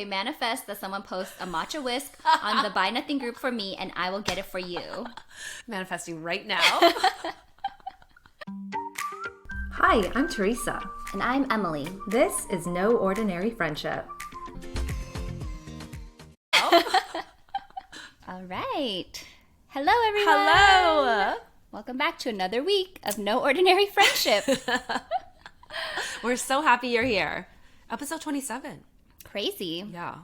Manifest that someone posts a matcha whisk on the Buy Nothing group for me, and I will get it for you. Manifesting right now. Hi, I'm Teresa. And I'm Emily. This is No Ordinary Friendship. All right. Hello, everyone. Hello. Welcome back to another week of No Ordinary Friendship. We're so happy you're here. Episode 27. Crazy. Yeah.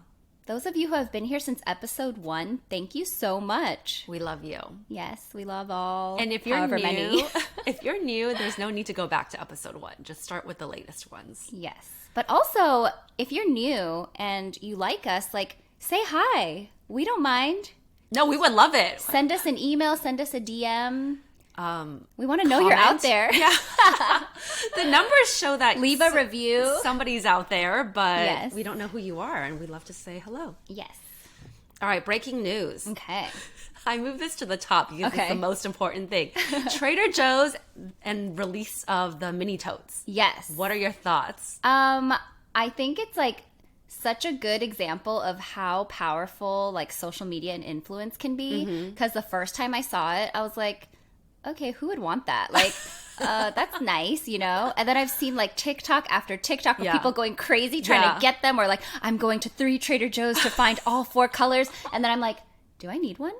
Those of you who have been here since episode 1, thank you so much. We love you. Yes, we love all. And if you're however new, many. if you're new, there's no need to go back to episode 1. Just start with the latest ones. Yes. But also, if you're new and you like us, say hi. We don't mind. No, we would love it. Send us an email, send us a DM. We want to know you're out there. Yeah. The numbers show that. Leave a review. Somebody's out there, but Yes. we don't know who you are, and we'd love to say hello. Yes. All right, breaking news. Okay. I moved this to the top because Okay. it's the most important thing. Trader Joe's and release of the mini totes. Yes. What are your thoughts? I think it's such a good example of how powerful social media and influence can be. Because the first time I saw it, I was like, okay, who would want that? That's nice, you know? And then I've seen TikTok after TikTok of people going crazy trying to get them, or I'm going to 3 Trader Joe's to find all 4 colors. And then I'm like, do I need one?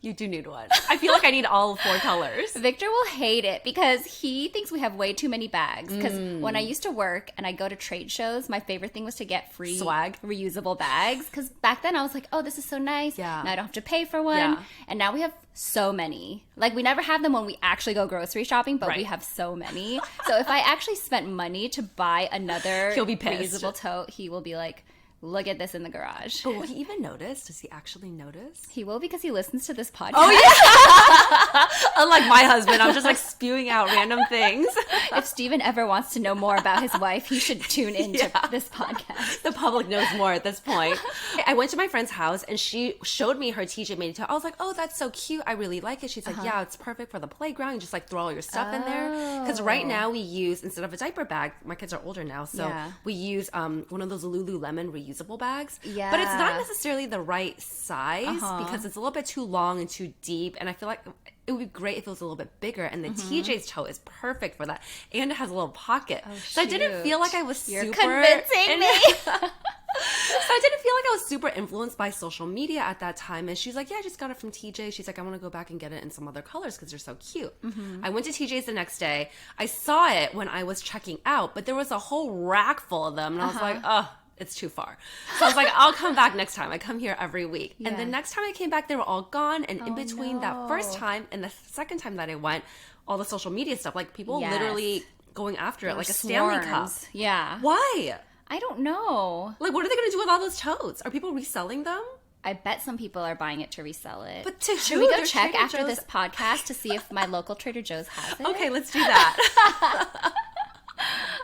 You do need one. I feel like I need all 4 colors. Victor will hate it because he thinks we have way too many bags. Because when I used to work and I go to trade shows, my favorite thing was to get free swag, reusable bags. Because back then I was like, oh, this is so nice. Yeah. Now I don't have to pay for one. Yeah. And now we have so many. We never have them when we actually go grocery shopping, but Right. we have so many. So if I actually spent money to buy another He'll be pissed. reusable tote, he will be like, look at this in the garage. But will he even notice? Does he actually notice? He will, because he listens to this podcast. Oh, yeah. Unlike my husband, I'm just spewing out random things. If Steven ever wants to know more about his wife, he should tune into this podcast. The public knows more at this point. I went to my friend's house and she showed me her TJ mini tote. I was like, oh, that's so cute. I really like it. She's like, yeah, it's perfect for the playground. You just throw all your stuff in there. Because right now we use, instead of a diaper bag, my kids are older now, so we use one of those Lululemon reusable bags. Yeah. But it's not necessarily the right size because it's a little bit too long and too deep. And I feel like it would be great if it was a little bit bigger. And the TJ's tote is perfect for that. And it has a little pocket. Oh, so I didn't feel like I was You're super... convincing me. So I didn't feel like I was super influenced by social media at that time. And she's like, yeah, I just got it from TJ. She's like, I want to go back and get it in some other colors because they're so cute. I went to TJ's the next day. I saw it when I was checking out, but there was a whole rack full of them. And I was like, oh, it's too far. So I was like, I'll come back next time. I come here every week. And the next time I came back, they were all gone. And in between that first time and the second time that I went, all the social media stuff, people literally going after it, like a Stanley Cup. Yeah. Why? I don't know. What are they going to do with all those totes? Are people reselling them? I bet some people are buying it to resell it. But to Should who? we go There's check Trader after Joe's. this podcast to see if my local Trader Joe's has it? Okay, let's do that.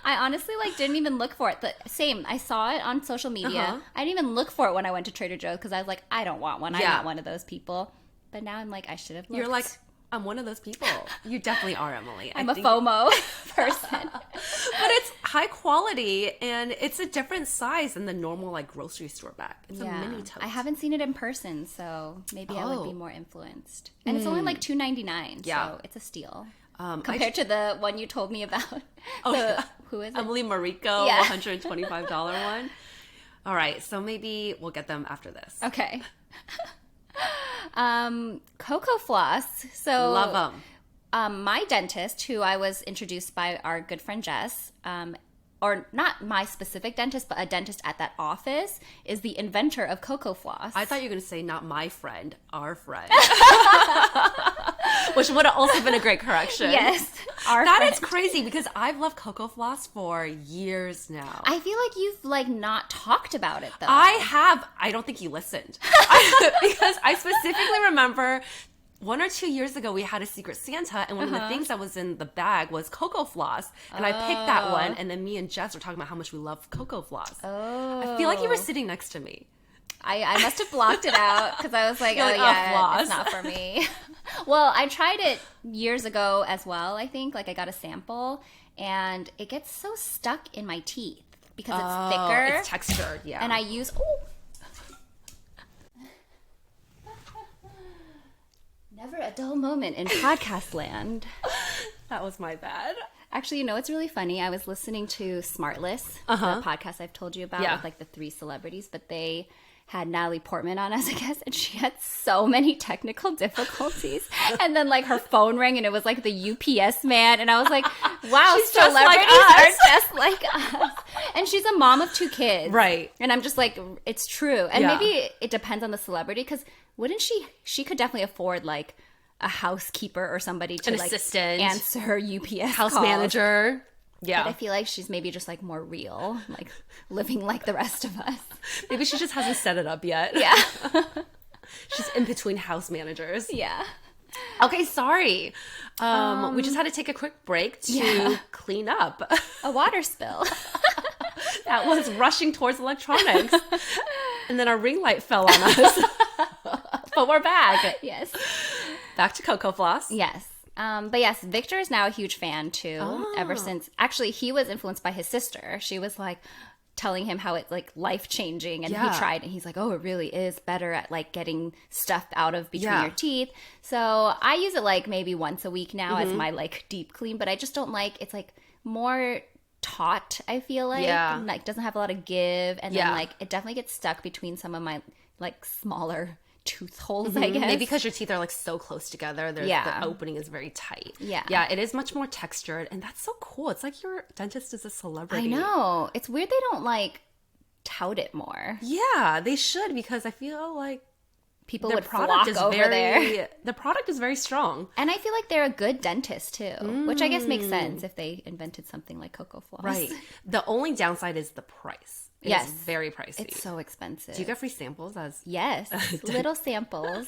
I honestly didn't even look for it. Same. I saw it on social media. I didn't even look for it when I went to Trader Joe's because I was like, I don't want one. I'm not one of those people. But now I'm like, I should have looked. You're like, I'm one of those people. You definitely are, Emily. I'm a FOMO person. But it's high quality and it's a different size than the normal grocery store bag. It's a mini tote. I haven't seen it in person, so maybe I would be more influenced. And it's only $2.99, so it's a steal. Compared to the one you told me about. Who is it? Emily Mariko, $125 one. All right, so maybe we'll get them after this. Okay. Cocofloss. So love them. My dentist, who I was introduced by our good friend Jess, or not my specific dentist, but a dentist at that office, is the inventor of Cocofloss. I thought you were going to say not my friend, our friend. Which would have also been a great correction. Yes. That is crazy because I've loved Cocofloss for years now. I feel like you've not talked about it though. I have. I don't think you listened. Because I specifically remember 1 or 2 years ago, we had a Secret Santa, and one of the things that was in the bag was Cocofloss, and I picked that one, and then me and Jess were talking about how much we love Cocofloss. I feel like you were sitting next to me. I must have blocked it out because I was like, floss. it's not for me. Well, I tried it years ago as well, I think. I got a sample, and it gets so stuck in my teeth. because it's thicker. It's textured, yeah. And I use... Never a dull moment in podcast land. That was my bad. Actually, you know what's really funny? I was listening to Smartless, the podcast I've told you about with like the 3 celebrities, but they had Natalie Portman on as a guest, and she had so many technical difficulties. And then like her phone rang, and it was like the UPS man, and I was like, "Wow, she's celebrities just like us. are just like us." And she's a mom of 2 kids, right? And I'm just like, it's true. And maybe it depends on the celebrity, because wouldn't she could definitely afford like a housekeeper or somebody to an like assistant, answer her UPS house calls. manager. Yeah. But I feel like she's maybe just like more real, like living like the rest of us. Maybe she just hasn't set it up yet. Yeah. She's in between house managers. Yeah. Okay, sorry. We just had to take a quick break to clean up. A water spill. That was rushing towards electronics. And then our ring light fell on us. But we're back. Yes. Back to Cocofloss. Yes. But yes, Victor is now a huge fan too. Ever since, actually, he was influenced by his sister. She was like telling him how it's like life changing, and he tried, and he's like, "Oh, it really is better at like getting stuff out of between your teeth." So I use it like maybe once a week now as my like deep clean, but I just don't like, it's like more taut, I feel like. Like doesn't have a lot of give, and then like it definitely gets stuck between some of my like smaller tooth holes, I guess. Maybe because your teeth are like so close together. The opening is very tight. Yeah, it is much more textured, and that's so cool. It's like your dentist is a celebrity. I know. It's weird they don't like tout it more. Yeah, they should, because I feel like people would flock over there. The product is very strong. And I feel like they're a good dentist too, which I guess makes sense if they invented something like Cocofloss. Right. The only downside is the price. It's very pricey. It's so expensive. Do you get free samples as? Yes, little samples.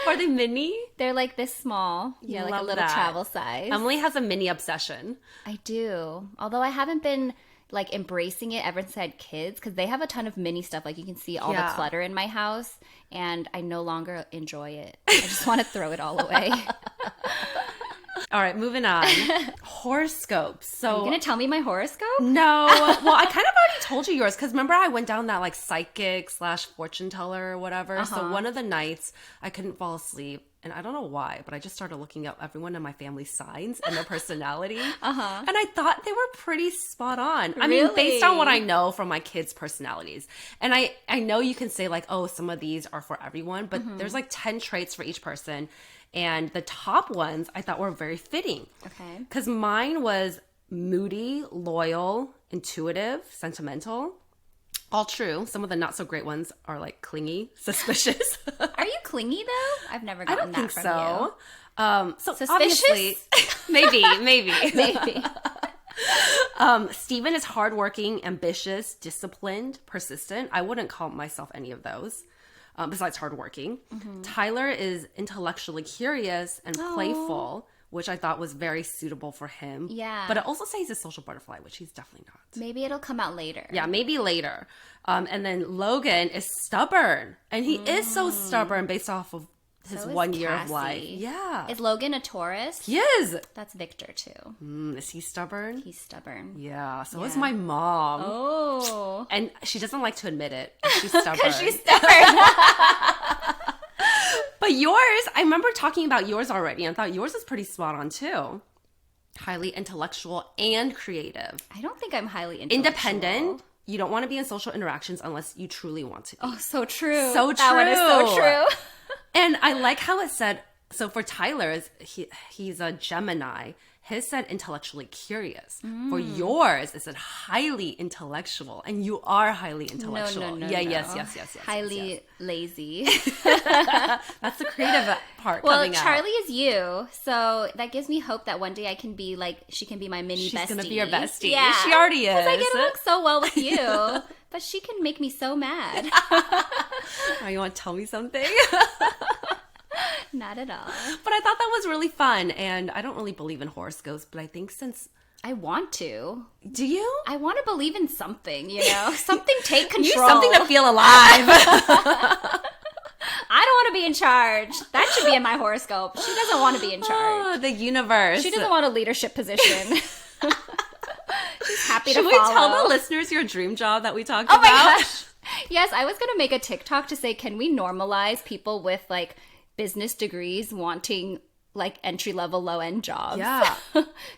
Are they mini? They're like this small. Yeah, like a little travel size. Emily has a mini obsession. I do. Although I haven't been like embracing it ever since I had kids, because they have a ton of mini stuff. Like you can see all the clutter in my house, and I no longer enjoy it. I just want to throw it all away. All right, moving on. Horoscopes. So, are you going to tell me my horoscope? No. Well, I kind of already told you yours, because remember I went down that like psychic / fortune teller or whatever. So one of the nights I couldn't fall asleep, and I don't know why, but I just started looking at everyone in my family's signs and their personality. And I thought they were pretty spot on. I mean, based on what I know from my kids' personalities. And I know you can say like, oh, some of these are for everyone, but there's like 10 traits for each person. And the top ones I thought were very fitting. Okay. Because mine was moody, loyal, intuitive, sentimental. All true. Some of the not so great ones are like clingy, suspicious. Are you clingy though? I've never gotten that from you. I don't think so. Suspicious? Obviously, maybe. Steven is hardworking, ambitious, disciplined, persistent. I wouldn't call myself any of those. Besides hardworking. Tyler is intellectually curious and playful, which I thought was very suitable for him. Yeah. But it also says he's a social butterfly, which he's definitely not. Maybe it'll come out later. Yeah, maybe later. And then Logan is stubborn. And he is so stubborn based off of his 1 year of life. Yeah. Is Logan a Taurus? He is. That's Victor too. Is he stubborn? He's stubborn. Yeah. So is my mom. Oh. And she doesn't like to admit it. She's stubborn. Because she's stubborn. But yours, I remember talking about yours already. I thought yours is pretty spot on too. Highly intellectual and creative. I don't think I'm highly intellectual. Independent. You don't want to be in social interactions unless you truly want to be. Oh, so true. So true. That one is so true. And I like how it said, so for Tyler's, he's a Gemini. His said intellectually curious. For yours, it said highly intellectual. And you are highly intellectual. No. Yes. Highly lazy. That's the creative part coming out. Well, Charlie is you. So that gives me hope that one day I can be like, she can be my mini bestie. She's going to be your bestie. Yeah. She already is. Because I get along so well with you. But she can make me so mad. Oh, you want to tell me something? Not at all. But I thought that was really fun. And I don't really believe in horoscopes, but I think since... I want to. Do you? I want to believe in something, you know? Something take control. You need something to feel alive. I don't want to be in charge. That should be in my horoscope. She doesn't want to be in charge. Oh, the universe. She doesn't want a leadership position. She's happy happy Should to we follow. tell the listeners your dream job that we talked Oh about? my gosh. Yes, I was going to make a TikTok to say, can we normalize people with like business degrees wanting like entry-level low-end jobs? Yeah.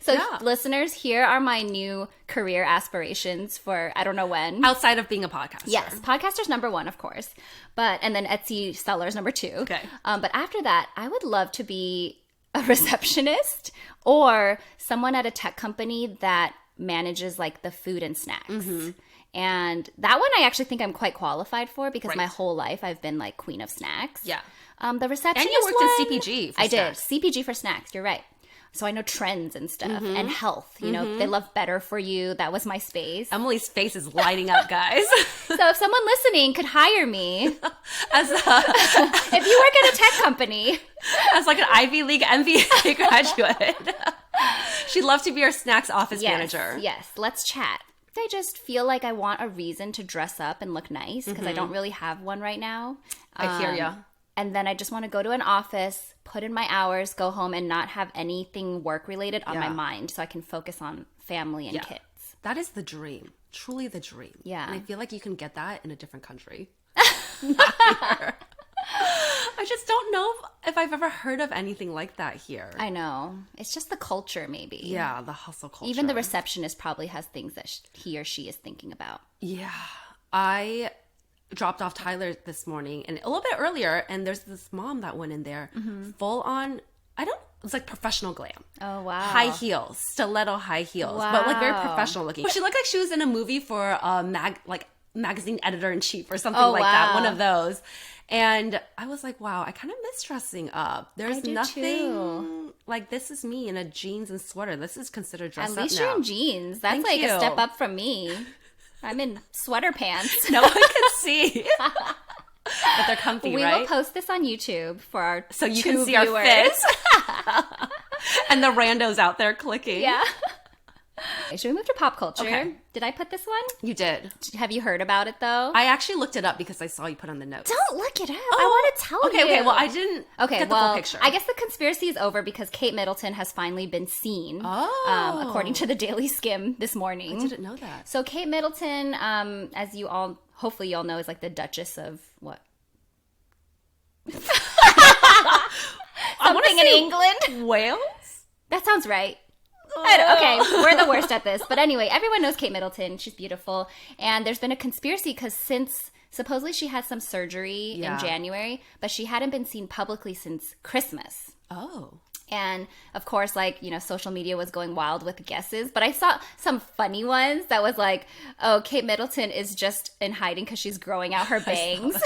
So listeners, here are my new career aspirations for I don't know when. Outside of being a podcaster. Yes, podcaster's number 1, of course. And then Etsy seller's number 2. Okay. But after that, I would love to be a receptionist or someone at a tech company that manages like the food and snacks. Mm-hmm. And that one I actually think I'm quite qualified for because my whole life I've been like queen of snacks. Yeah. The receptionist And you worked one, in CPG for I snacks. did. CPG for snacks, you're right. So I know trends and stuff and health. You know, they love better for you. That was my space. Emily's face is lighting up, guys. So if someone listening could hire me, As if you work at a tech company. as like an Ivy League MBA graduate. She'd love to be our snacks office manager. Yes, let's chat. I just feel like I want a reason to dress up and look nice because I don't really have one right now. I hear ya. And then I just want to go to an office, put in my hours, go home, and not have anything work-related on my mind so I can focus on family and kids. That is the dream. Truly the dream. Yeah. And I feel like you can get that in a different country. Not here. I just don't know if I've ever heard of anything like that here. I know. It's just the culture, maybe. Yeah, the hustle culture. Even the receptionist probably has things that he or she is thinking about. Yeah. I dropped off Tyler this morning and a little bit earlier, and there's this mom that went in there full on, it's like professional glam. Oh, wow. High heels, stiletto high heels, but like very professional looking. She looked like she was in a movie for a magazine editor-in-chief or something like that, one of those. And I was like, wow, I kind of miss dressing up. There's nothing like this is me in a jeans and sweater. This is considered dress up now. At least you're in jeans. That's Thank a you. step up from me. I'm in sweater pants. No one can see. But they're comfy, We right? will post this on YouTube for our So you 2 can see viewers. our fits. And the randos out there clicking. Yeah. Should we move to pop culture? Okay. Did I put this one? You did. Have you heard about it, though? I actually looked it up because I saw you put on the notes. Don't look it up. I want to tell you. Okay, well, I didn't get the full picture. I guess the conspiracy is over because Kate Middleton has finally been seen, according to the Daily Skim this morning. I didn't know that. So Kate Middleton, as you all, hopefully you all know, is like the Duchess of what? Something in England? Wales? That sounds right. Okay, we're the worst at this. But anyway, everyone knows Kate Middleton. She's beautiful. And there's been a conspiracy because since supposedly she had some surgery in January, but she hadn't been seen publicly since Christmas. Oh. And of course, like, you know, social media was going wild with guesses. But I saw some funny ones that was like, oh, Kate Middleton is just in hiding because she's growing out her bangs.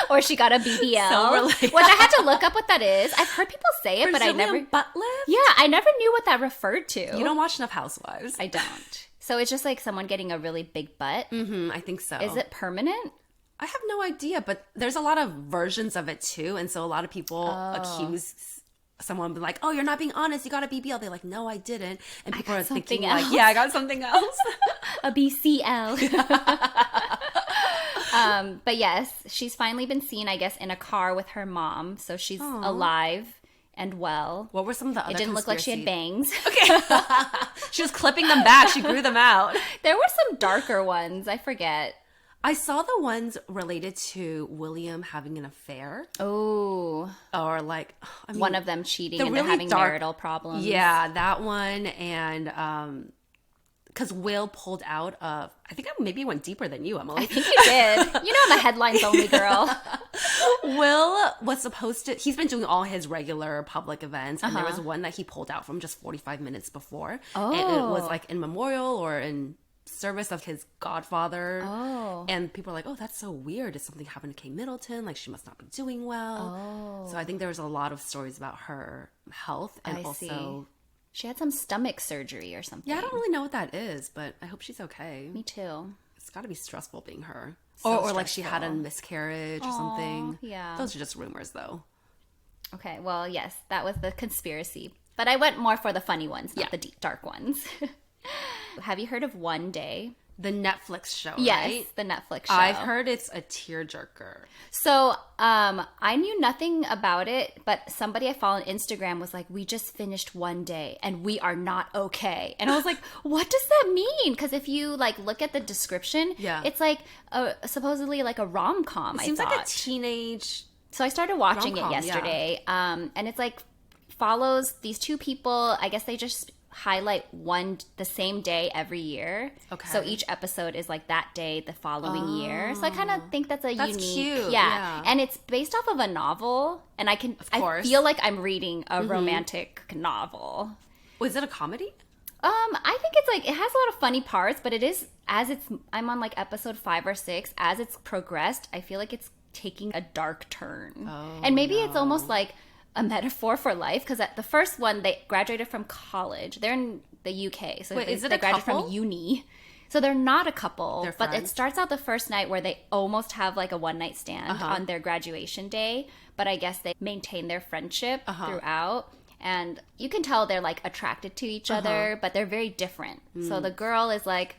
Or she got a BBL. So which I had to look up what that is. I've heard people say it, but I never... butt lift? Yeah, I never knew what that referred to. You don't watch enough Housewives. I don't. So it's just like someone getting a really big butt. Mm-hmm, I think so. Is it permanent? I have no idea, but there's a lot of versions of it too. And so a lot of people accuse someone like, oh, you're not being honest. You got a BBL. They're like, no, I didn't. And people are thinking else. like, yeah, I got something else. A BCL. But yes, she's finally been seen, I guess, in a car with her mom. So she's alive and well. What were some of the other It didn't look like she had bangs. Okay. She was clipping them back. She grew them out. There were some darker ones. I forget. I saw the ones related to William having an affair. Oh. Or like, I mean, One of them cheating and really they're having dark- marital problems. Yeah, that one. And because Will pulled out of, I think maybe I went deeper than you, Emily. I think you did. You know I'm a headlines only girl. Will was supposed to, he's been doing all his regular public events, and there was one that he pulled out from just 45 minutes before. And it was like in memorial or in service of his godfather. And people are like, oh, that's so weird. Did something happen to Kate Middleton? Like, she must not be doing well. So I think there was a lot of stories about her health, and also she had some stomach surgery or something. yeah, I don't really know what that is, but I hope she's okay. Me too. It's got to be stressful being her. So or like she had a miscarriage or something. Yeah. Those are just rumors, though. Okay, well, yes, that was the conspiracy. But I went more for the funny ones, not the deep, dark ones. Have you heard of One Day? The Netflix show, Yes, right? the Netflix show. I've heard it's a tearjerker. So I knew nothing about it, but somebody I follow on Instagram was like, we just finished one day and we are not okay. And I was like, what does that mean? Because if you like look at the description, it's like supposedly like a rom-com, It seems like a teenage... So I started watching rom-com, it yesterday, and it's like follows these two people. I guess they just highlight the same day every year. Okay. So each episode is like that day the following year. So I kind of think that's unique. Cute. Yeah. And it's based off of a novel, and I feel like I'm reading a romantic novel. Was it a comedy? I think it's like it has a lot of funny parts, but it is I'm on like episode 5 or 6. As it's progressed, I feel like it's taking a dark turn. And maybe it's almost like a metaphor for life, because at the first one they graduated from college. They're in the UK, so is it they a graduated couple? from uni. So they're not a couple, They're but it friends. starts out the first night where they almost have like a one night stand on their graduation day, but I guess they maintain their friendship throughout. And you can tell they're like attracted to each other, but they're very different. So the girl is like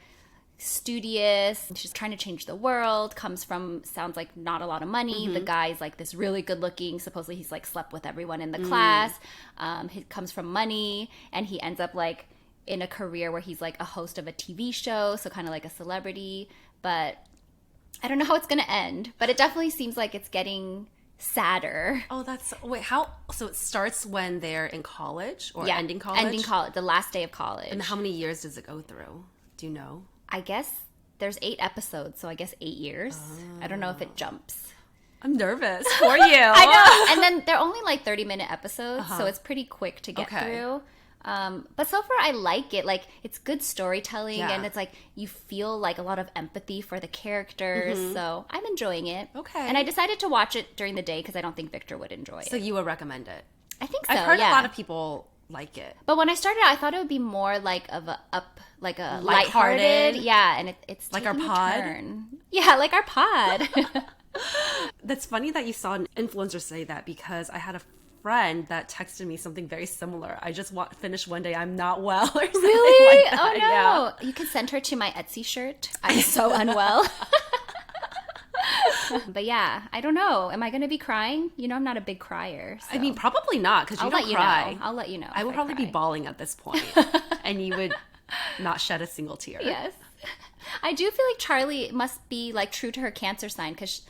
studious, she's trying to change the world, sounds like not a lot of money. The guy's like this really good looking, supposedly he's like slept with everyone in the class. He comes from money, and he ends up like in a career where he's like a host of a TV show, so kind of like a celebrity. But I don't know how it's gonna end, but it definitely seems like it's getting sadder. So it starts when they're in college or ending college? The last day of college. And how many years does it go through? Do you know? I guess there's 8 episodes, so I guess 8 years. I don't know if it jumps. I'm nervous for you. I know. And then they're only like 30-minute episodes, so it's pretty quick to get through. But so far I like it. Like, it's good storytelling, and it's like you feel like a lot of empathy for the characters. So I'm enjoying it. Okay. And I decided to watch it during the day because I don't think Victor would enjoy it. So you would recommend it? I think so. I've heard a lot of people like it. But when I started, I thought it would be more like of a lighthearted. Lighthearted. Yeah, and it's like our taking a pod? turn. Yeah, like our pod. That's funny that you saw an influencer say that, because I had a friend that texted me something very similar. I just finished one day, I'm not well, or something Really? like that. Oh no. Yeah. You can send her to my Etsy shirt. I'm so unwell. But yeah, I don't know. Am I going to be crying? You know, I'm not a big crier. So. I mean, probably not, because you don't cry. I'll let you know. I would probably cry. be bawling at this point, and you would not shed a single tear. Yes. I do feel like Charlie must be like true to her Cancer sign, because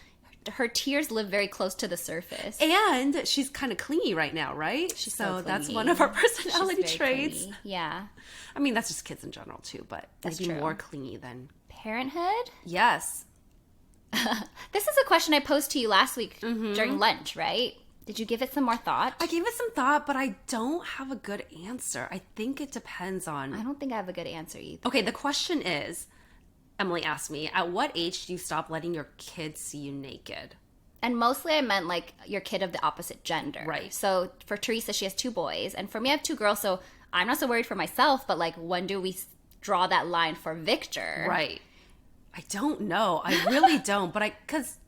her tears live very close to the surface. And she's kind of clingy right now, right? She's so so that's clingy. one of her personality She's very traits. clingy. Yeah. I mean, that's just kids in general too, but That's maybe true. more clingy than... Parenthood? Yes. This is a question I posed to you last week during lunch, right? Did you give it some more thought? I gave it some thought, but I don't have a good answer. I think it depends on... I don't think I have a good answer either. Okay, the question is, Emily asked me, at what age do you stop letting your kids see you naked? And mostly I meant like your kid of the opposite gender. Right. So for Teresa, she has 2 boys. And for me, I have 2 girls. So I'm not so worried for myself. But like, when do we draw that line for Victor? Right. I don't know. I really don't. But because...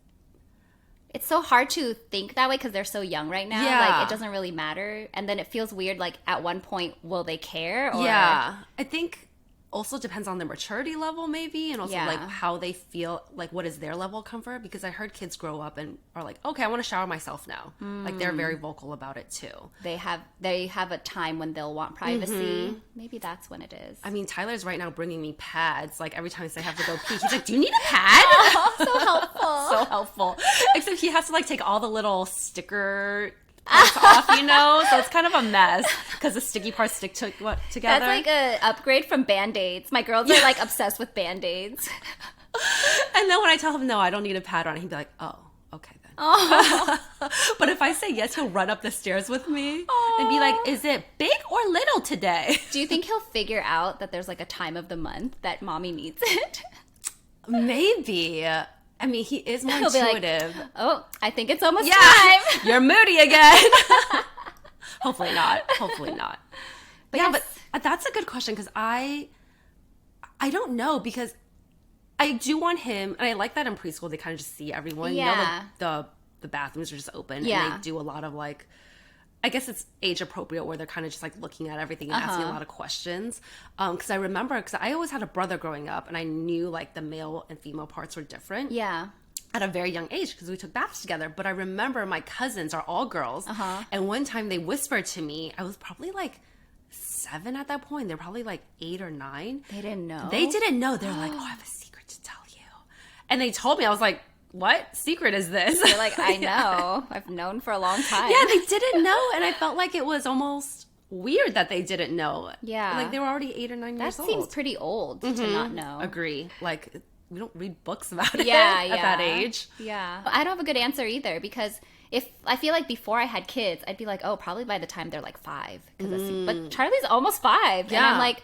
It's so hard to think that way because they're so young right now. Yeah. Like, it doesn't really matter. And then it feels weird, like, at one point, will they care? Or... Yeah. I think also depends on their maturity level, maybe, and also Yeah. like how they feel, like what is their level of comfort, because I heard kids grow up and are like, okay, I want to shower myself now. Like, they're very vocal about it too. They have a time when they'll want privacy. Maybe that's when it is. I mean, Tyler's right now bringing me pads. Like, every time I say I have to go pee, he's like, do you need a pad? Oh, so helpful. So helpful. Except he has to like take all the little sticker parts off, you know? So it's kind of a mess because the sticky parts stick together. That's like an upgrade from Band-Aids. My girls are like obsessed with Band-Aids. And then when I tell him, no, I don't need a pad on it, he'd be like, oh, okay then. Oh. But if I say yes, he'll run up the stairs with me and be like, is it big or little today? Do you think he'll figure out that there's like a time of the month that mommy needs it? Maybe. I mean, he is more He'll be like, intuitive. oh, I think it's almost Yeah, time. you're moody again. Hopefully not. Hopefully not. But yeah, Yes. but that's a good question, because I don't know, because I do want him, and I like that in preschool they kind of just see everyone. Yeah. You know, the bathrooms are just open, Yeah. and they do a lot of like I guess it's age appropriate where they're kind of just like looking at everything and asking a lot of questions. Because I remember, because I always had a brother growing up and I knew like the male and female parts were different. Yeah. At a very young age because we took baths together. But I remember my cousins are all girls. And one time they whispered to me, I was probably like 7 at that point. They're probably like 8 or 9. They didn't know? They didn't know. They're like, oh, I have a secret to tell you. And they told me, I was like, what secret is this? You're like, I know. I've known for a long time. Yeah, they didn't know. And I felt like it was almost weird that they didn't know. Yeah. Like they were already 8 or 9 years old. That seems pretty old to not know. Agree. Like we don't read books about it at that age. Yeah. I don't have a good answer either because if I feel like before I had kids, I'd be like, oh, probably by the time they're like 5. But Charlie's almost 5. Yeah. And I'm like,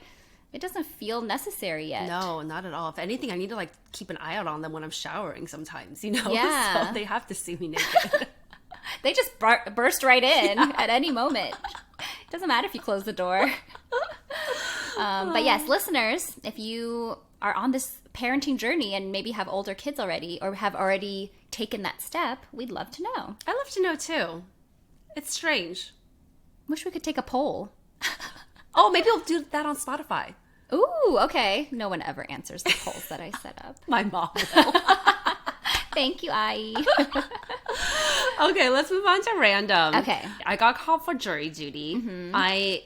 it doesn't feel necessary yet. No, not at all. If anything, I need to like keep an eye out on them when I'm showering sometimes, you know? Yeah. So they have to see me naked. They just burst right in at any moment. It doesn't matter if you close the door. But yes, listeners, if you are on this parenting journey and maybe have older kids already or have already taken that step, we'd love to know. I love to know too. It's strange. Wish we could take a poll. Oh, maybe we'll do that on Spotify. Ooh, okay. No one ever answers the polls that I set up. My mom will. Thank you, Ai. Okay, let's move on to random. Okay. I got called for jury duty. I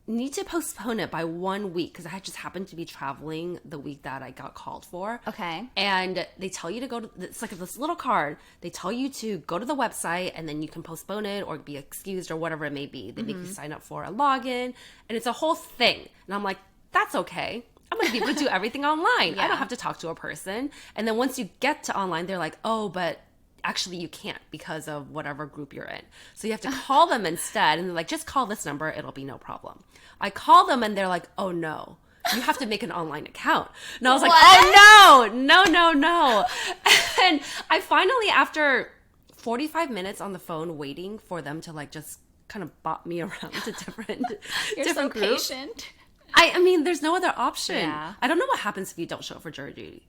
need to postpone it by 1 week because I had just happened to be traveling the week that I got called for. Okay. And they tell you to go to, it's like this little card. They tell you to go to the website and then you can postpone it or be excused or whatever it may be. They make you sign up for a login and it's a whole thing. And I'm like, that's okay. I'm going to be able to do everything online. I don't have to talk to a person. And then once you get to online, they're like, oh, but actually you can't because of whatever group you're in. So you have to call them instead. And they're like, just call this number. It'll be no problem. I call them and they're like, oh no, you have to make an online account. And I was like, oh no. And I finally, after 45 minutes on the phone waiting for them to like just kind of bop me around to different You're different so groups. patient. I mean, there's no other option. Yeah. I don't know what happens if you don't show up for jury duty.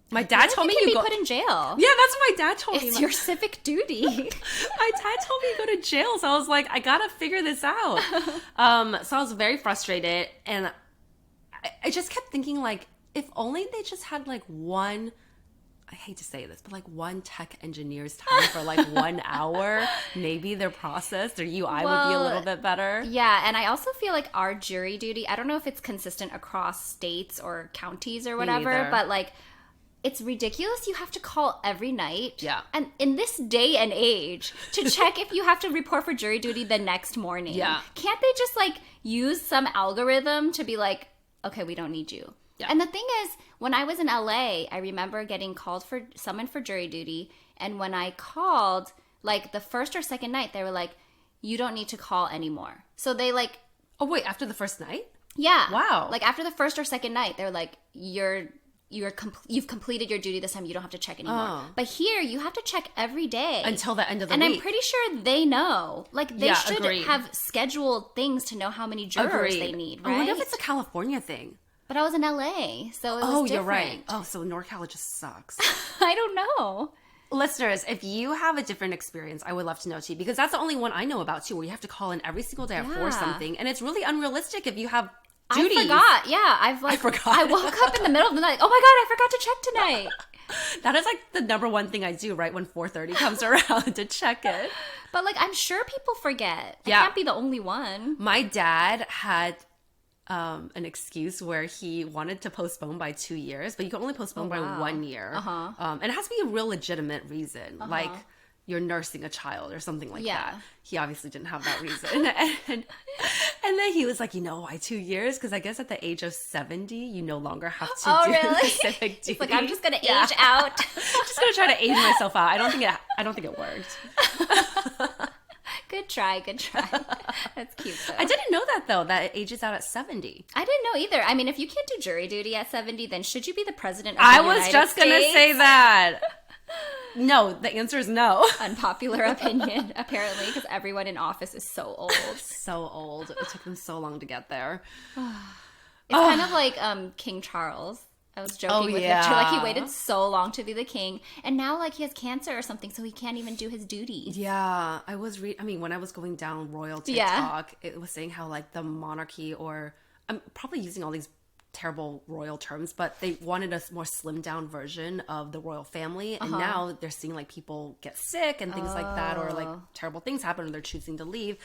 My dad told me you you can go. be put in jail. Yeah, that's what my dad told me. It's your civic duty. My dad told me to go to jail, so I was like, I gotta figure this out. So I was very frustrated, and I just kept thinking, like, if only they just had like one. I hate to say this, but like one tech engineer's time for like 1 hour, maybe their process, their UI would be a little bit better. Yeah, and I also feel like our jury duty, I don't know if it's consistent across states or counties or whatever, neither. but like it's ridiculous. You have to call every night. Yeah. And in this day and age, to check if you have to report for jury duty the next morning. Yeah. Can't they just like use some algorithm to be like, okay, we don't need you. Yeah. And the thing is, when I was in LA, I remember getting summoned for jury duty. And when I called, like the first or second night, they were like, you don't need to call anymore. So they like, Oh wait, after the first night? yeah. Wow. Like after the first or second night, they're like, you've completed your duty this time. You don't have to check anymore. Oh. But here, you have to check every day. Until the end of the and week. I'm pretty sure they know. Like, they Yeah, should agreed. have scheduled things to know how many jurors they need, right? I wonder if it's a California thing. But I was in LA, so it was Oh, different. you're right. Oh, so NorCal just sucks. I don't know. Listeners, if you have a different experience, I would love to know too, because that's the only one I know about too, where you have to call in every single day at 4 something, and it's really unrealistic if you have duties. I forgot. Yeah, I forgot. I woke up in the middle of the night. Oh my god, I forgot to check tonight. That is like the number one thing I do right when 4:30 comes around to check it. But like, I'm sure people forget. I Yeah. can't be the only one. My dad had an excuse where he wanted to postpone by 2 years, but you can only postpone by 1 year. And it has to be a real legitimate reason, like you're nursing a child or something like Yeah. that. He obviously didn't have that reason. and then he was like, you know why 2 years? Because I guess at the age of 70, you no longer have to do really? civic duty. It's like, I'm just gonna age out. Just gonna try to age myself out. I don't think it worked. Good try. That's cute though. I didn't know that though, that it ages out at 70. I didn't know either. I mean, if you can't do jury duty at 70, then should you be the president of I the was United just gonna States? say that. No, the answer is no. Unpopular opinion, apparently, because everyone in office is so old. So old. It took them so long to get there. It's kind of like King Charles. I was joking with Victor. Like, he waited so long to be the king. And now, like, he has cancer or something, so he can't even do his duties. Yeah. When I was going down royal TikTok, it was saying how, like, the monarchy, or I'm probably using all these terrible royal terms, but they wanted a more slimmed down version of the royal family, and now they're seeing like people get sick and things like that, or like terrible things happen, and they're choosing to leave,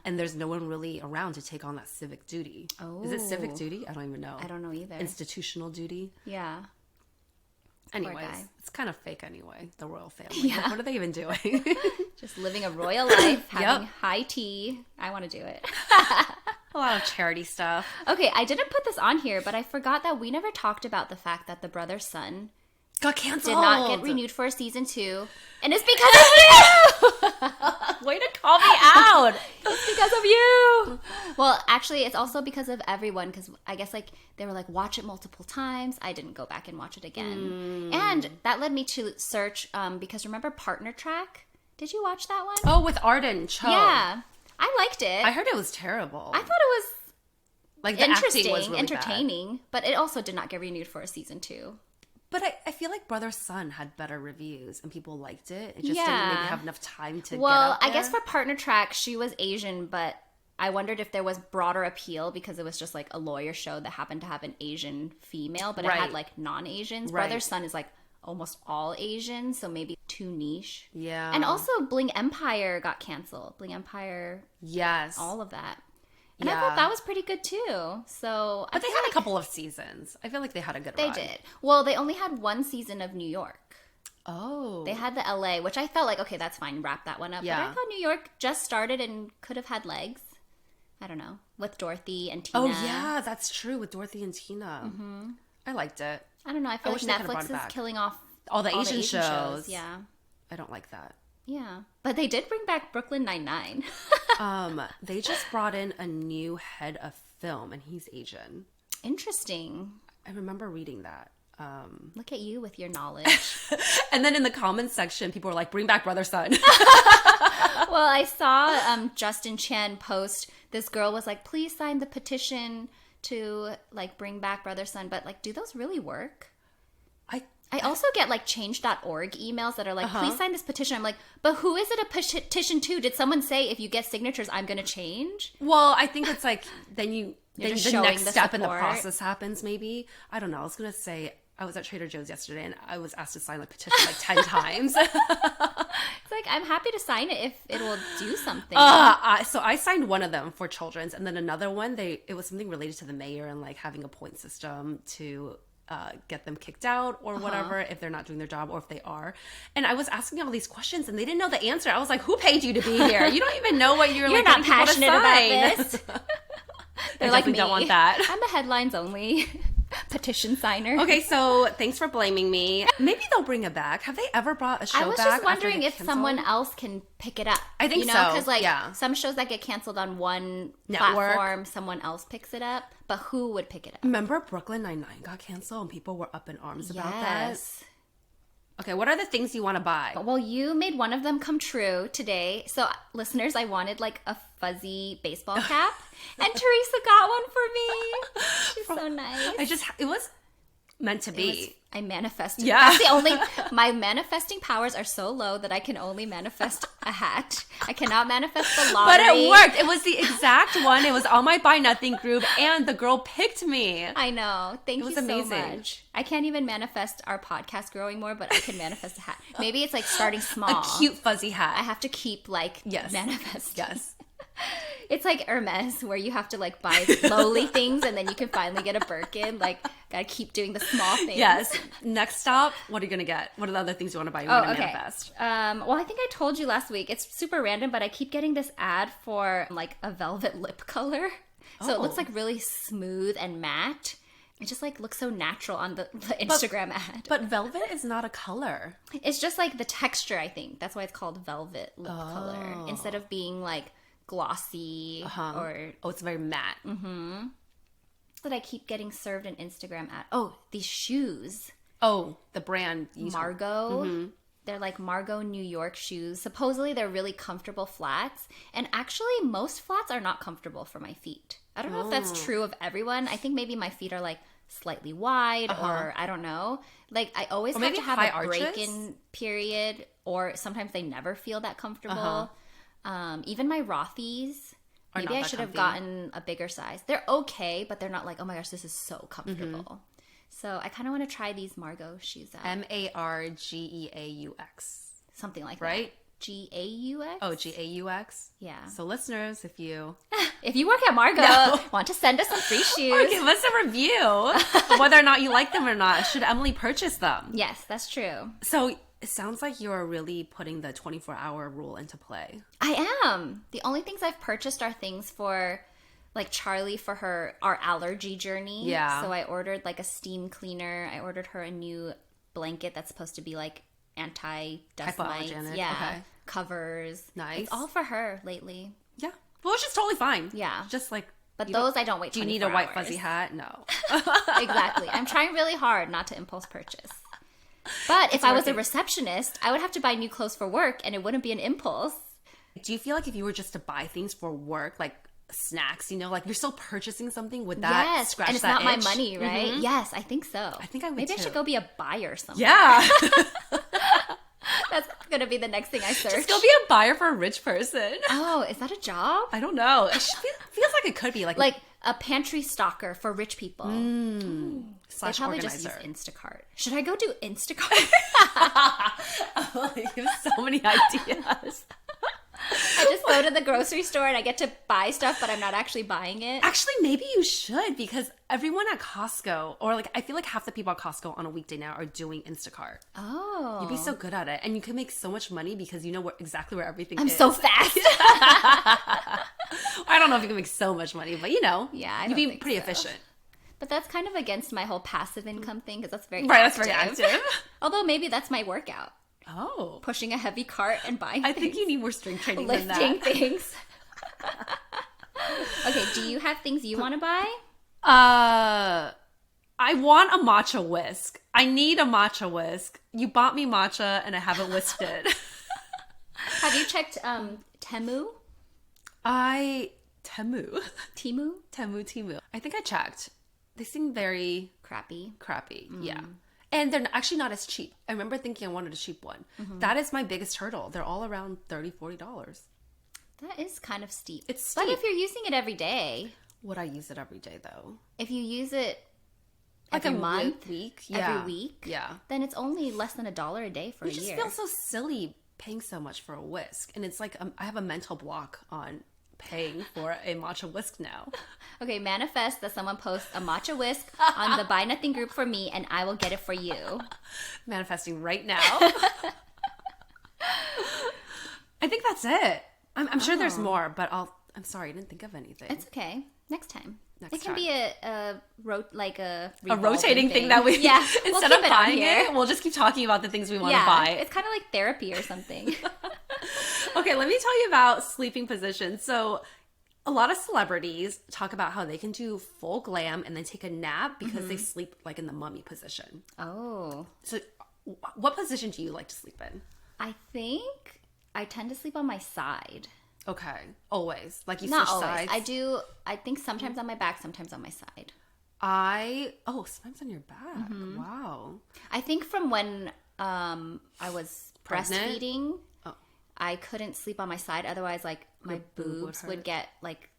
and there's no one really around to take on that civic duty. Is it civic duty? I don't even know. I don't know either. Institutional duty. Anyways, it's kind of fake anyway, the royal family. Like, what are they even doing? Just living a royal life, having high tea. I want to do it. A lot of charity stuff. Okay, I didn't put this on here, but I forgot that we never talked about the fact that the brother's son got canceled. Did not get renewed for season 2. And it's because of you! Way to call me out! It's because of you! Well, actually, it's also because of everyone, because I guess, like, they were like, watch it multiple times. I didn't go back and watch it again. And that led me to search, because remember Partner Track? Did you watch that one? Oh, with Arden Cho. Yeah. I liked it. I heard it was terrible. I thought it was like the interesting, acting was really entertaining, but it also did not get renewed for a season 2. But I feel like Brother Son had better reviews and people liked it. It just didn't maybe have enough time to get out there. I guess for Partner Track, she was Asian, but I wondered if there was broader appeal because it was just like a lawyer show that happened to have an Asian female, but it had like non-Asians. Brother Son is like almost all Asian, so maybe too niche. Yeah. And also Bling Empire got canceled. Bling Empire. Yes. All of that. And I thought that was pretty good too. So, but they had a couple of seasons. I feel like they had a good run. They did. Well, they only had one season of New York. Oh. They had the LA, which I felt like, okay, that's fine, wrap that one up. Yeah. But I thought New York just started and could have had legs. I don't know. With Dorothy and Tina. Oh, yeah, that's true. With Dorothy and Tina. Mm-hmm. I liked it. I don't know. I feel like Netflix is killing off all the Asian shows. Yeah. I don't like that. Yeah. But they did bring back Brooklyn Nine-Nine. They just brought in a new head of film, and he's Asian. Interesting. I remember reading that. Look at you with your knowledge. And then in the comments section, people were like, bring back Brother Son. Well, I saw Justin Chen post, this girl was like, please sign the petition to like bring back Brother Son. But like, do those really work? I also get like change.org emails that are like, please sign this petition. I'm like, but who is it a petition to? Did someone say if you get signatures, I'm going to change? Well, I think it's like, then the next step support. in the process happens maybe. I don't know. I was going to say, I was at Trader Joe's yesterday and I was asked to sign the petition like 10 times. It's like, I'm happy to sign it if it will do something. So I signed one of them for children's, and then another one, it was something related to the mayor and like having a point system to get them kicked out or whatever if they're not doing their job, or if they are. And I was asking all these questions and they didn't know the answer. I was like, who paid you to be here? You don't even know what you're like, not passionate about this. They're like me. Don't want that. I'm a headlines only petition signer. Okay, so thanks for blaming me. Maybe they'll bring it back. Have they ever brought a show back? I was just wondering if someone else can pick it up. I think so. Because like some shows that get canceled on one platform, someone else picks it up. But who would pick it up? Remember Brooklyn Nine-Nine got canceled and people were up in arms about that? Okay, what are the things you want to buy? Well, you made one of them come true today. So, listeners, I wanted like a fuzzy baseball cap, and Teresa got one for me. She's so nice. It was meant to be. I manifested. Yeah. That's the only, my manifesting powers are so low that I can only manifest a hat. I cannot manifest the lottery. But it worked. It was the exact one. It was on my Buy Nothing group, and the girl picked me. I know. Thank you so amazing. much. I can't even manifest our podcast growing more, but I can manifest a hat. Maybe it's like starting small. A cute fuzzy hat. I have to keep like manifesting. Yes. It's like Hermes, where you have to like buy lowly things and then you can finally get a Birkin. Like, gotta keep doing the small things. Yes. Next stop, what are you gonna get? What are the other things you want to buy? You want to manifest? Well, I think I told you last week. It's super random, but I keep getting this ad for like a velvet lip color. So it looks like really smooth and matte. It just like looks so natural on the Instagram ad. But velvet is not a color. It's just like the texture, I think. That's why it's called velvet lip color. Instead of being like glossy or... Oh, it's very matte. Mm-hmm. That I keep getting served an Instagram ad. Oh, these shoes. Oh, the brand. Margot. Mm-hmm. They're like Margot New York shoes. Supposedly they're really comfortable flats. And actually most flats are not comfortable for my feet. I don't know if that's true of everyone. I think maybe my feet are like slightly wide or I don't know. Like I always have to have a break-in period, or sometimes they never feel that comfortable. Even my Rothy's, maybe I should have gotten a bigger size. They're okay, but they're not like, oh my gosh, this is so comfortable. So I kind of want to try these Margot shoes out. Margeaux. Something like right? that. Gaux? Oh, Gaux? Yeah. So listeners, if you work at Margot, want to send us some free shoes. or give us a review, whether or not you like them or not. Should Emily purchase them? Yes, that's true. So it sounds like you're really putting the 24-hour rule into play. I am. The only things I've purchased are things for like Charlie for our allergy journey. Yeah. So I ordered like a steam cleaner. I ordered her a new blanket that's supposed to be like anti-dust mites. Yeah. Okay. Covers. Nice. It's all for her lately. Yeah. Well, it's just totally fine. Yeah. Just like. But those I don't wait 24 hours. Do you need a white fuzzy hat? No. Exactly. I'm trying really hard not to impulse purchase. But if I was a receptionist, I would have to buy new clothes for work and it wouldn't be an impulse. Do you feel like if you were just to buy things for work, like snacks, like you're still purchasing something, would that scratch that itch? And it's not my money, right? Yes, I think so. I think I would Maybe too. I should go be a buyer somewhere. Yeah. That's going to be the next thing I search. Just go be a buyer for a rich person. Oh, is that a job? I don't know. It feels like it could be. Like a pantry stalker for rich people. They probably organizer. just use Instacart. Should I go do Instacart? You have so many ideas. I just go to the grocery store and I get to buy stuff, but I'm not actually buying it. Actually, maybe you should, because everyone at Costco, or like I feel like half the people at Costco on a weekday now are doing Instacart. Oh. You'd be so good at it. And you can make so much money because you know exactly where everything is. I'm so fast. I don't know if you can make so much money, but yeah, you'd be pretty efficient. But that's kind of against my whole passive income thing, because that's very That's very active. Although maybe that's my workout. Oh. Pushing a heavy cart and buying I think you need more strength training than that. Lifting things. Okay, do you have things you want to buy? I want a matcha whisk. I need a matcha whisk. You bought me matcha and I haven't whisked it. Have you checked Temu? Temu. Temu. I think I checked. They seem very crappy. Yeah. And they're actually not as cheap. I remember thinking I wanted a cheap one. That is my biggest hurdle. They're all around $30, $40. That is kind of steep. It's steep. But if you're using it every day. Would I use it every day, though? If you use it like every a month, week, every week, yeah, then it's only less than $1 a day for a year. You just feel so silly paying so much for a whisk. And it's like I have a mental block on paying for a matcha whisk now. Okay, manifest that someone posts a matcha whisk on the Buy Nothing group for me, and I will get it for you. Manifesting right now. I think that's it. I'm sure there's more, but I'm sorry, I didn't think of anything. It's okay. Next time. It can time. Be a rotating thing that we instead of buying it, we'll just keep talking about the things we want to buy. It's kind of like therapy or something. Okay, let me tell you about sleeping positions. So a lot of celebrities talk about how they can do full glam and then take a nap because they sleep like in the mummy position. Oh. So what position do you like to sleep in? I think I tend to sleep on my side. Okay. Always. Like you Not switch always. sides? I think sometimes on my back, sometimes on my side. Sometimes on your back. Wow. I think from when I was breastfeeding, I couldn't sleep on my side. Otherwise, like my boobs would get like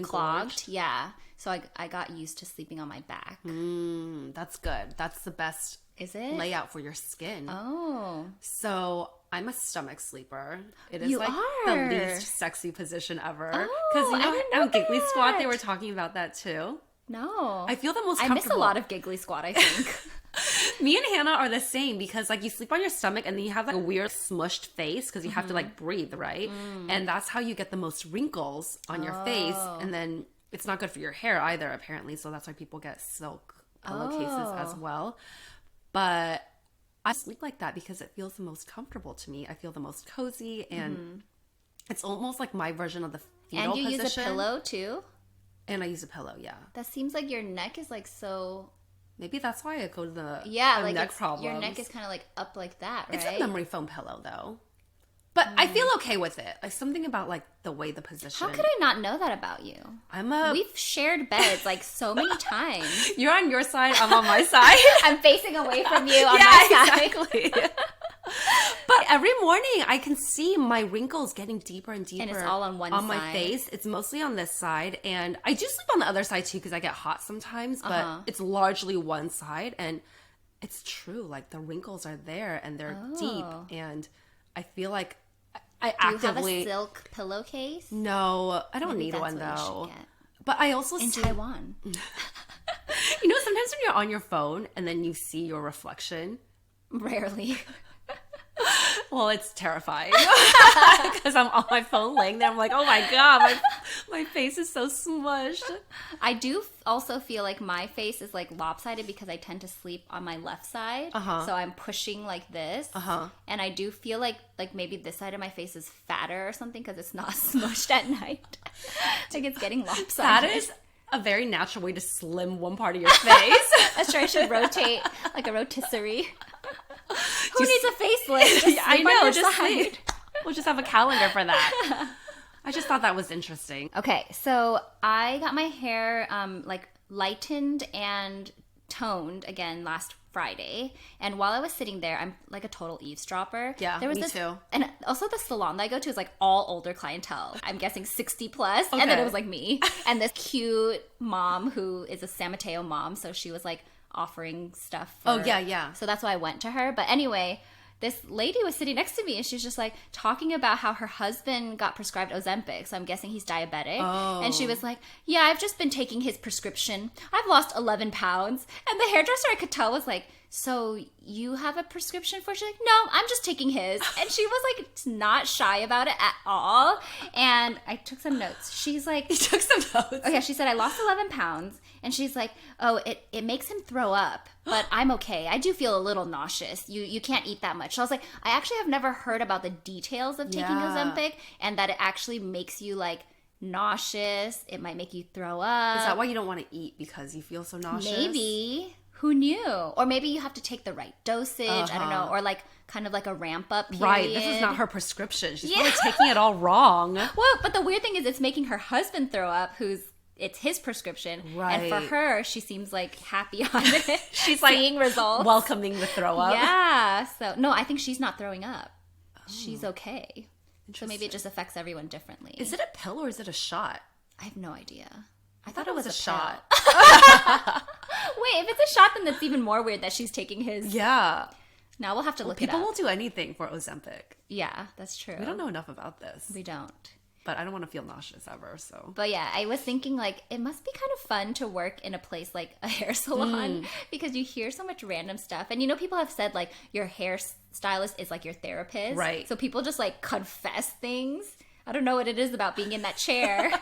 clogged. Yeah. So I got used to sleeping on my back. That's good. That's the best layout for your skin. Oh. So I'm a stomach sleeper. It is You like are. the least sexy position ever. Oh, I didn't know on Giggly that. Squad, they were talking about that too. No. I feel the most I comfortable. miss a lot of Giggly Squad, I think. Me and Hannah are the same because like you sleep on your stomach and then you have like a weird smushed face because you have to like breathe, right? And that's how you get the most wrinkles on your face. And then it's not good for your hair either, apparently. So that's why people get silk pillowcases as well. But I sleep like that because it feels the most comfortable to me. I feel the most cozy and it's almost like my version of the fetal position. And you use a pillow too? And I use a pillow, yeah. That seems like your neck is like so... Maybe that's why I go to the like neck problems. Your neck is kind of like up like that, right? It's a memory foam pillow though. But But I feel okay with it. Like something about like the way the position. How could I not know that about you? We've shared beds like so many times. You're on your side, I'm on my side. I'm facing away from you on my side. Exactly. But every morning I can see my wrinkles getting deeper and deeper. And it's all on one side. On my face. It's mostly on this side. And I do sleep on the other side too because I get hot sometimes. But it's largely one side. And it's true. Like the wrinkles are there and they're deep. And I feel like I actively... Do you have a silk pillowcase? No, I don't need one though. But I also in Taiwan. You know, sometimes when you're on your phone and then you see your reflection. Rarely. Well, it's terrifying because I'm on my phone laying there. I'm like, oh my God, my face is so smushed. I do also feel like my face is like lopsided because I tend to sleep on my left side. So I'm pushing like this. And I do feel like maybe this side of my face is fatter or something because it's not smushed at night. Like it's getting lopsided. That is a very natural way to slim one part of your face. That's true. I should rotate like a rotisserie. Who needs a facelift? I know, just side. We'll just have a calendar for that. I just thought that was interesting. Okay, so I got my hair like lightened and toned again last Friday, and while I was sitting there, I'm like a total eavesdropper. Yeah, me too. And also the salon that I go to is like all older clientele. I'm guessing 60 plus, and then it was like me and this cute mom who is a San Mateo mom, so she was like offering stuff for, so that's why I went to her. But anyway, this lady was sitting next to me and she was just like talking about how her husband got prescribed Ozempic, so I'm guessing he's diabetic. And she was like, yeah, I've just been taking his prescription, I've lost 11 pounds. And the hairdresser, I could tell, was like, so you have a prescription for? She's like, no, I'm just taking his. And she was like not shy about it at all. And I took some notes. She's like, you took some notes? Oh yeah, she said, I lost 11 pounds. And she's like, oh, it makes him throw up, but I'm okay. I do feel a little nauseous. You can't eat that much. So I was like, I actually have never heard about the details of taking Ozempic and that it actually makes you like nauseous. It might make you throw up. Is that why you don't want to eat, because you feel so nauseous? Maybe. Who knew? Or maybe you have to take the right dosage. I don't know. Or like kind of like a ramp up period. Right. This is not her prescription. She's probably taking it all wrong. Well, but the weird thing is it's making her husband throw up, it's his prescription. Right. And for her, she seems like happy on it. She's like seeing results. Welcoming the throw up. Yeah. So no, I think she's not throwing up. She's okay. So maybe it just affects everyone differently. Is it a pill or is it a shot? I have no idea. I thought it was a shot. Wait, if it's a shot, then that's even more weird that she's taking his. Yeah. Now we'll have to look it up. People will do anything for Ozempic. Yeah, that's true. We don't know enough about this. We don't. But I don't want to feel nauseous ever, so. But yeah, I was thinking like it must be kind of fun to work in a place like a hair salon because you hear so much random stuff. And you know, people have said like your hairstylist is like your therapist. Right. So people just like confess things. I don't know what it is about being in that chair.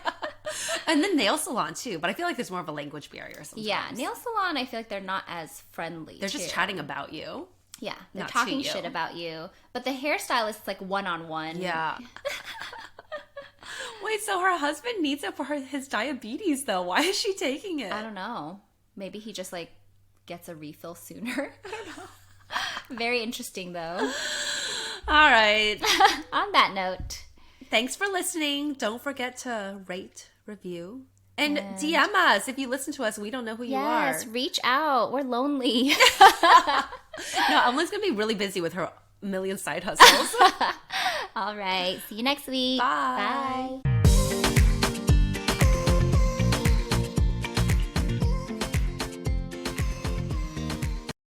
And then nail salon too, but I feel like there's more of a language barrier sometimes. Yeah, nail salon, I feel like they're not as friendly. They're just chatting about you. Yeah, they're talking shit about you. But the hairstylist is like one-on-one. Yeah. Wait, so her husband needs it for his diabetes though. Why is she taking it? I don't know. Maybe he just like gets a refill sooner. I don't know. Very interesting though. All right. On that note. Thanks for listening. Don't forget to rate, review, and DM us. If you listen to us, we don't know who you are. Yes, reach out. We're lonely. No, Emily's going to be really busy with her million side hustles. All right. See you next week. Bye. Bye.